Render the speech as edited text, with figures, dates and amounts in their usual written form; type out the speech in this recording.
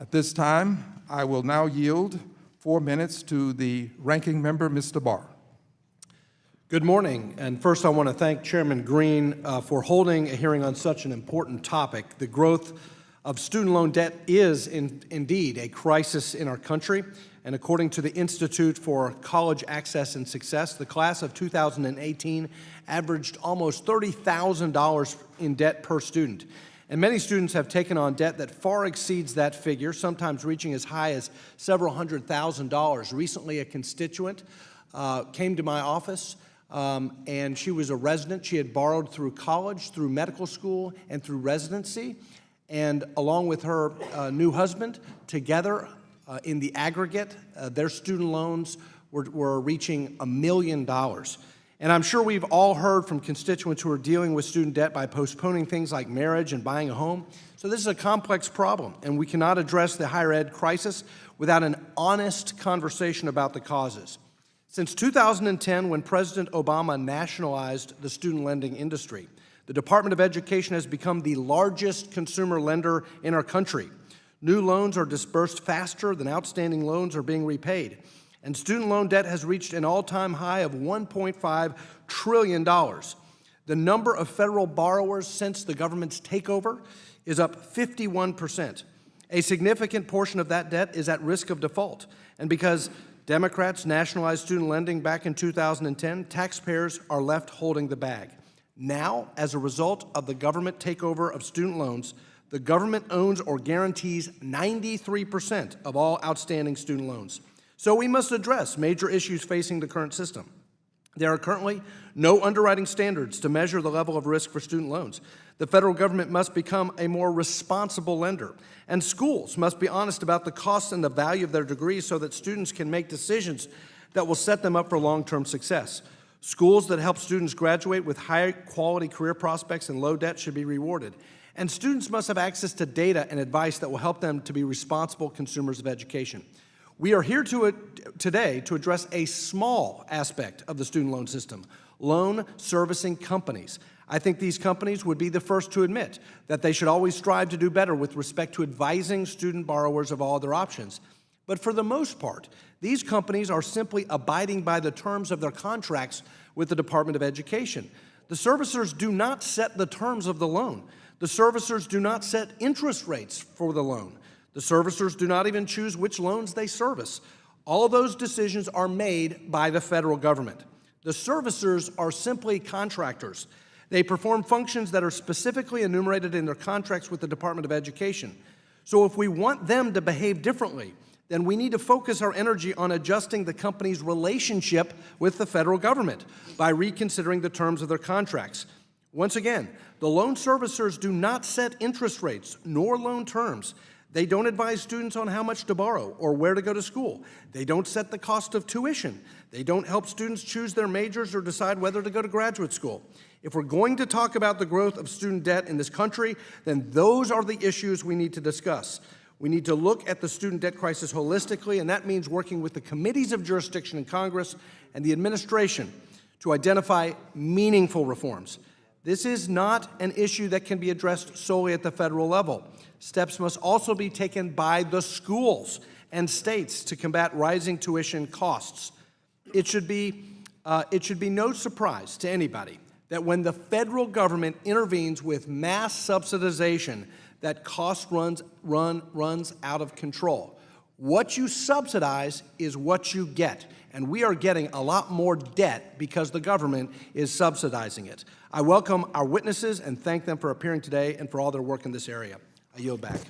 At this time, I will now yield 4 minutes to the ranking member, Mr. Barr. Good morning, and first I want to thank Chairman Green for holding a hearing on such an important topic. The growth of student loan debt is indeed a crisis in our country, and according to the Institute for College Access and Success, the class of 2018 averaged almost $30,000 in debt per student. And many students have taken on debt that far exceeds that figure, sometimes reaching as high as several $100,000. Recently, a constituent came to my office, and she was a resident. She had borrowed through college, through medical school, and through residency. And along with her new husband, together in the aggregate, their student loans were reaching $1 million. And I'm sure we've all heard from constituents who are dealing with student debt by postponing things like marriage and buying a home. So this is a complex problem, and we cannot address the higher ed crisis without an honest conversation about the causes. Since 2010, when President Obama nationalized the student lending industry, the Department of Education has become the largest consumer lender in our country. New loans are disbursed faster than outstanding loans are being repaid. And student loan debt has reached an all-time high of $1.5 trillion. The number of federal borrowers since the government's takeover is up 51%. A significant portion of that debt is at risk of default. And because Democrats nationalized student lending back in 2010, taxpayers are left holding the bag. Now, as a result of the government takeover of student loans, the government owns or guarantees 93% of all outstanding student loans. So we must address major issues facing the current system. There are currently no underwriting standards to measure the level of risk for student loans. The federal government must become a more responsible lender, and schools must be honest about the cost and the value of their degrees so that students can make decisions that will set them up for long-term success. Schools that help students graduate with high-quality career prospects and low debt should be rewarded. And students must have access to data and advice that will help them to be responsible consumers of education. We are here today to address a small aspect of the student loan system, loan servicing companies. I think these companies would be the first to admit that they should always strive to do better with respect to advising student borrowers of all their options. But for the most part, these companies are simply abiding by the terms of their contracts with the Department of Education. The servicers do not set the terms of the loan. The servicers do not set interest rates for the loan. The servicers do not even choose which loans they service. All those decisions are made by the federal government. The servicers are simply contractors. They perform functions that are specifically enumerated in their contracts with the Department of Education. So if we want them to behave differently, then we need to focus our energy on adjusting the company's relationship with the federal government by reconsidering the terms of their contracts. Once again, the loan servicers do not set interest rates nor loan terms. They don't advise students on how much to borrow or where to go to school. They don't set the cost of tuition. They don't help students choose their majors or decide whether to go to graduate school. If we're going to talk about the growth of student debt in this country, then those are the issues we need to discuss. We need to look at the student debt crisis holistically, and that means working with the committees of jurisdiction in Congress and the administration to identify meaningful reforms. This is not an issue that can be addressed solely at the federal level. Steps must also be taken by the schools and states to combat rising tuition costs. It should be no surprise to anybody that when the federal government intervenes with mass subsidization, that cost runs out of control. What you subsidize is what you get, and we are getting a lot more debt because the government is subsidizing it. I welcome our witnesses and thank them for appearing today and for all their work in this area. I yield back.